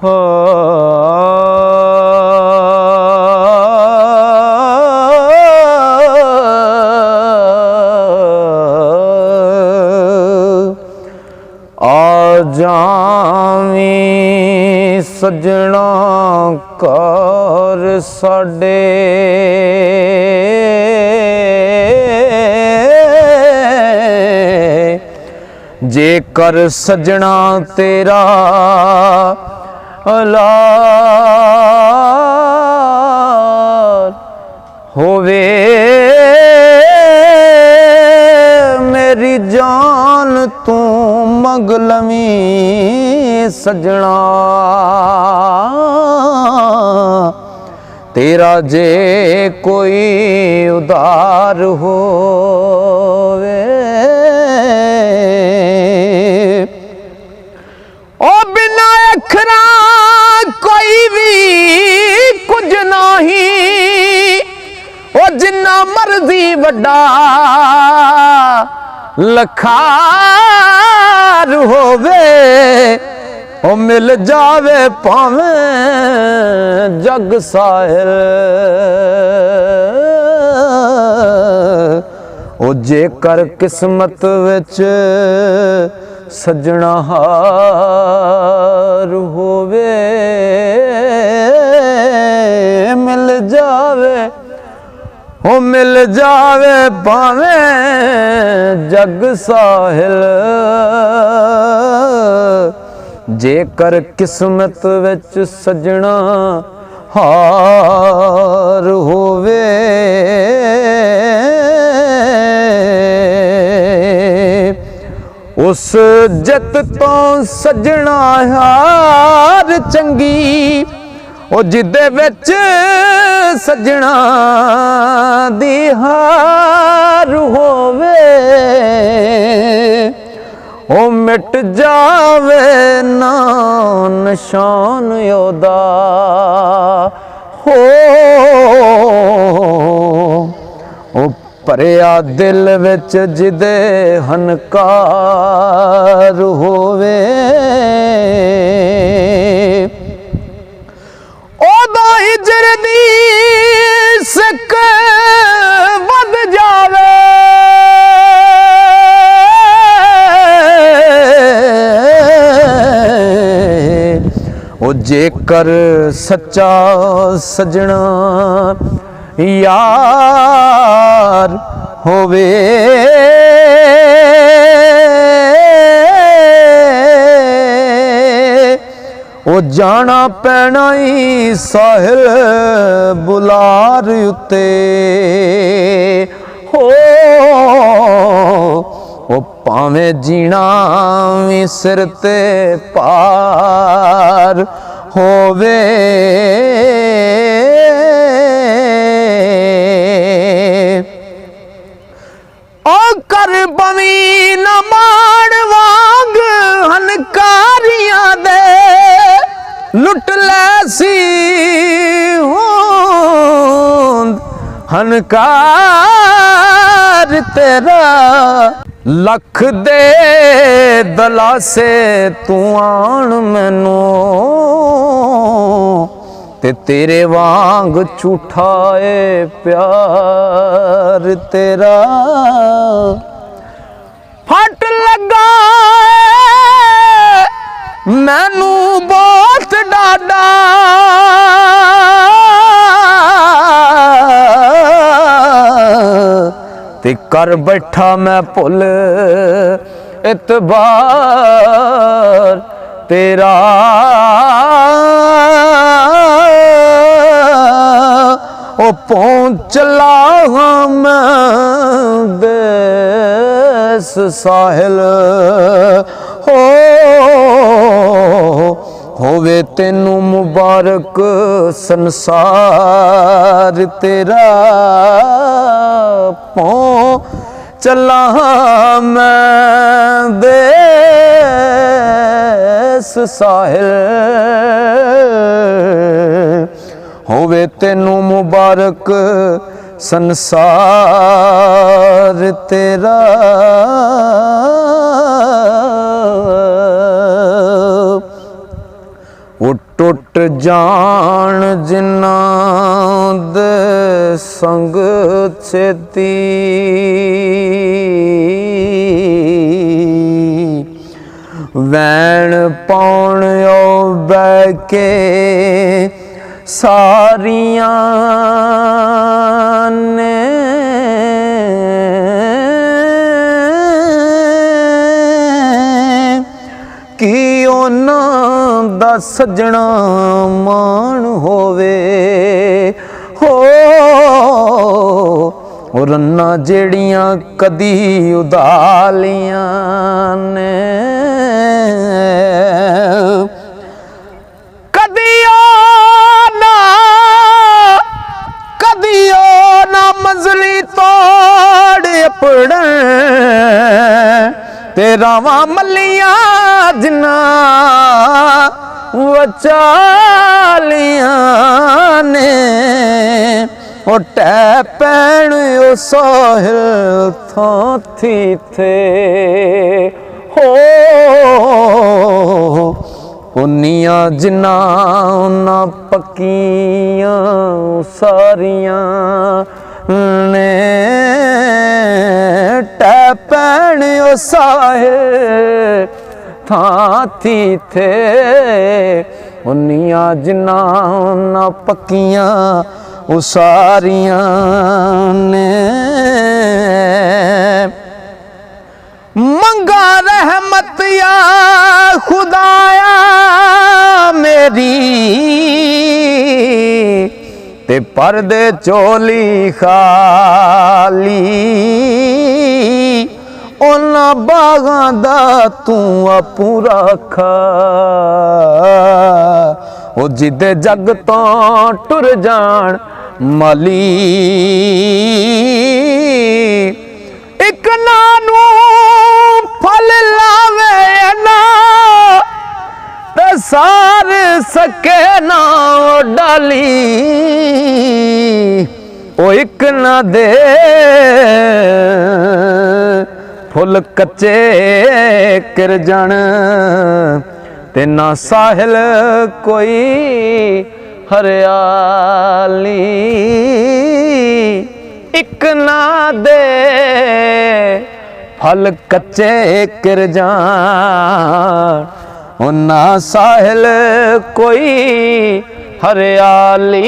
ਹੋ ਆ ਜਾਵੀਂ ਸੱਜਣਾ ਘਰ ਸਾਡੇ जेकर सजना तेरा औलाद होवे मेरी जान तू मंग लवीं सजना तेरा जे कोई उदार होवे ओ बिना अखरा कोई भी कुछ नहीं ओ जिन्ना मर्जी वड्डा लखार होवे ओ मिल जावे भावें जग साहिल ओ जेकर किस्मत विच सजना हार होवे मिल जावे ओ मिल जावे भावें जग साहिल जेकर किस्मत विच सजना हार होवे उस जित तो सजना हार चंगी ओ जिदे विच सजना दी हार होवे ओ मिट जावे ना निशान ओदा हो ओ भरिया दिल विच जिदे हनकार होवे ओदा हिजर दी सिक वध जावे ओ जेकर सच्चा सजना यार होवे ओ जाना पैना ही साहिल बुलार उत्ते हो ओ भावें जीना भी सिर ते पार होवे ओ कर बवी न माण वांग हनकारियां दे लुट लैसी होंद हनकार तेरा लख दे दलासे तू आण मैनू ते तेरे वांग झूठा ए प्यार तेरा फट लगा मैनू बहुत डाडा ते कर बैठा मैं भुल इतबार तेरा ओ पहुँच चला मैं देश साहिल हो होवे तेनू मुबारक संसार तेरा पहुँच चला मैं देश साहिल होवे तेनू मुबारक संसार तेरा। ਉਹ ਟੁੱਟ ਜਾਣ ਜਿਨ੍ਹਾਂ ਦੇ ਸੰਗ ਛੇਤੀ ਵੈਣ ਪਾਉਣ ਉਹ ਬਹਿ ਕੇ ਸਾਰੀਆਂ ਨੇ ਕੀ ਉਹਨਾਂ ਦਾ ਸਜਣਾ ਮਾਣ ਹੋਵੇ ਹੋ ਰੰਨਾਂ ਜਿਹੜੀਆਂ ਕਦੀ ਉਦਾਲੀਆਂ ਨੇ ਕਦੀ ਨਾ ਮੰਜ਼ਲੀ ਤੋੜ ਪੜਨ ਤੇ ਰਾਵਾਂ ਮੱਲੀਆਂ ਜਿੰਨਾ ਵਚਾਲੀਆਂ ਨੇ ਉਹ ਟੈ ਪੈਣ ਉਹ ਸਾਹਿਲ ਥਾਂ ਥੀ ਥੇ ਹੋ ਉਨੀਆਂ ਜਿੰਨਾ ਉਹਨਾਂ ਪੱਕੀਆਂ ਸਾਰੀਆਂ ਨੇ ਟੈ ਪੈਣ ਉਹ ਸਾਹਿਲ ਥਾਂ ਥੀ ਥੇ ਉਨੀਆਂ ਜਿੰਨਾ ਉਹਨਾਂ ਪੱਕੀਆਂ ਉਹ ਸਾਰੀਆਂ ਨੇ ਮੰਗਾ ਰਹਿਮਤ ਯਾ ਖੁਦਾਇਆ ਮੇਰੀ ਤੇ ਪਰਦੇ ਝੋਲੀ ਖਾਲੀ ਉਹਨਾਂ ਬਾਗਾਂ ਦਾ ਤੂੰ ਆਪੂ ਰੱਖਾ ਉਹ ਜਿੱਦੇ ਜੱਗ ਤੋਂ ਟੁਰ ਜਾਣ ਮਾਲੀ ਇੱਕ ਨਾ ਨੂੰ ਫਲ ਲਾਵੇ ਨਾ ਤੇ ਸਾਰ ਸਕੇ ਨਾ ਡਾਲੀ ਉਹ ਇੱਕ ਨਾ ਦੇ ਫੁੱਲ ਕੱਚੇ ਕਿਰ ਜਾਣ ਤੇ ਨਾ ਸਾਹਿਲ ਕੋਈ ਹਰਿਆਲੀ ਇੱਕ ਨਾ ਦੇ ਫਲ ਕੱਚੇ ਕਿਰ ਜਾਣ ਉਹਨਾਂ ਸਾਹਿਲ ਕੋਈ ਹਰਿਆਲੀ